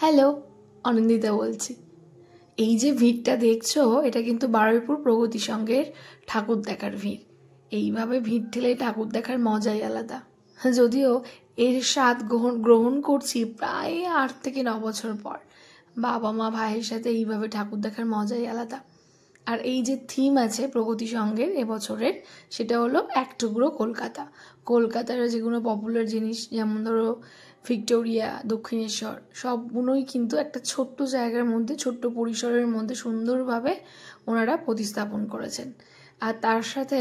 Hello, Anindita বলছি। এই যে ভিড়টা দেখছো, এটা কিন্তু বারুইপুর প্রগতি সংঘের ঠাকুর দেখার ভিড়। এইভাবে ভিড় ঠেলে ঠাকুর দেখার মজাই আলাদা। যদিও এর স্বাদ গ্রহণ করছি প্রায় 8 থেকে 9 বছর পর। বাবা মা ভাইয়ের সাথে এইভাবে ঠাকুর দেখার মজাই আলাদা। আর এই যে থিম আছে প্রগতি সংঘের এবছরের, সেটা হলো এক টুকরো কলকাতা। কলকাতার যেগুলো পপুলার জিনিস, যেমন ধরো ভিক্টোরিয়া, দক্ষিণেশ্বর, সবগুলোই কিন্তু একটা ছোট্ট জায়গার মধ্যে, ছোট্ট পরিসরের মধ্যে সুন্দরভাবে ওনারা প্রতিস্থাপন করেছেন। আর তার সাথে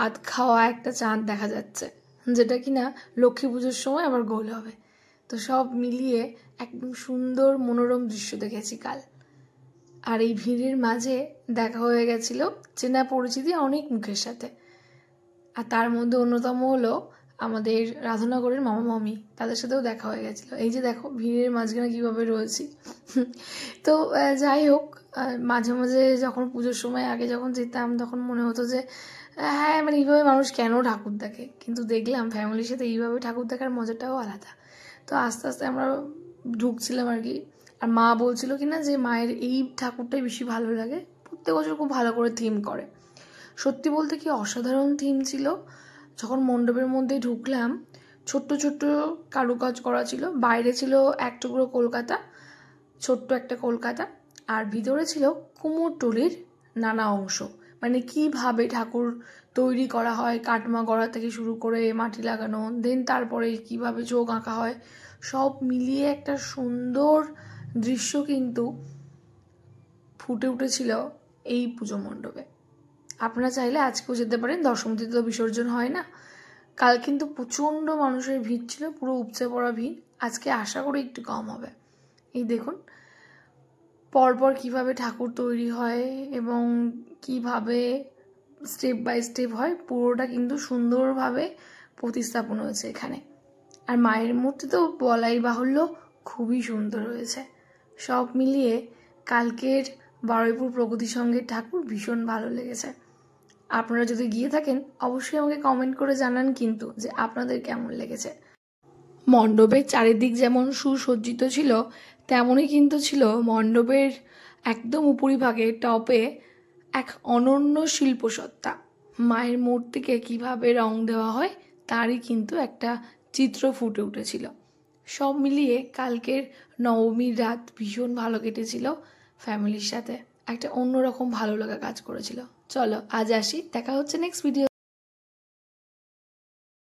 আধ খাওয়া একটা চাঁদ দেখা যাচ্ছে, যেটা কিনা লক্ষ্মী পুজোর সময় আবার গোল হবে। তো সব মিলিয়ে একদম সুন্দর মনোরম দৃশ্য দেখেছি কাল। আর এই ভিড়ের মাঝে দেখা হয়ে গেছিল চেনা পরিচিতি অনেক মুখের সাথে। আর তার মধ্যে অন্যতম হলো আমাদের রাধানগরের মামা মামি, তাদের সাথেও দেখা হয়ে গেছিলো। এই যে দেখো ভিড়ের মাঝখানে কীভাবে রয়েছি। তো যাই হোক, মাঝে মাঝে যখন পুজোর সময় আগে যখন যেতাম, তখন মনে হতো যে হ্যাঁ, মানে এইভাবে মানুষ কেন ঠাকুর দেখে, কিন্তু দেখলাম ফ্যামিলির সাথে এইভাবে ঠাকুর দেখার মজাটাও আলাদা। তো আস্তে আস্তে আমরা ঢুকছিলাম আর কি। আর মা বলছিল কিনা যে মায়ের এই ঠাকুরটাই বেশি ভালো লাগে, প্রত্যেক বছর খুব ভালো করে থিম করে। সত্যি বলতে কি অসাধারণ থিম ছিল। যখন মণ্ডপের মধ্যে ঢুকলাম, ছোট্ট ছোট্ট কারুকাজ করা ছিল। বাইরে ছিল এক টুকরো কলকাতা, ছোট্ট একটা কলকাতা, আর ভিতরে ছিল কুমোরটুলির নানা অংশ। মানে কিভাবে ঠাকুর তৈরি করা হয়, কাটমা গড়া থেকে শুরু করে মাটি লাগানো, দেন তারপরে কিভাবে চোখ আঁকা হয়, সব মিলিয়ে একটা সুন্দর দৃশ্য কিন্তু ফুটে উঠেছিল এই পুজো মণ্ডপে। আপনারা চাইলে আজকেও যেতে পারেন, দশমীতে তো বিসর্জন হয় না। কাল কিন্তু প্রচণ্ড মানুষের ভিড় ছিল, পুরো উপচে পড়া ভিড়। আজকে আশা করি একটু কম হবে। এই দেখুন পরপর কিভাবে ঠাকুর তৈরি হয় এবং কিভাবে স্টেপ বাই স্টেপ হয়, পুরোটা কিন্তু সুন্দরভাবে প্রতিস্থাপন হয়েছে এখানে। আর মায়ের মূর্তি তো বলাই বাহুল্য, খুবই সুন্দর হয়েছে। সব মিলিয়ে কালকের বারুইপুর প্রগতি সংঘের ঠাকুর ভীষণ ভালো লেগেছে। আপনারা যদি গিয়ে থাকেন অবশ্যই আমাকে কমেন্ট করে জানান কিন্তু যে আপনাদের কেমন লেগেছে। মণ্ডপের চারিদিক যেমন সুসজ্জিত ছিল, তেমনই কিন্তু ছিল মণ্ডপের একদম উপরিভাগে টপে এক অনন্য শিল্পসত্তা। মায়ের মূর্তিকে কিভাবে রং দেওয়া হয় তারই কিন্তু একটা চিত্র ফুটে উঠেছিল। সব মিলিয়ে কালকের নবমীর রাত ভীষণ ভালো কেটেছিল ফ্যামিলির সাথে। একটা অন্যরকম ভালো লাগা কাজ করেছিল। চলো আজ আসি, দেখা হচ্ছে নেক্সট ভিডিও।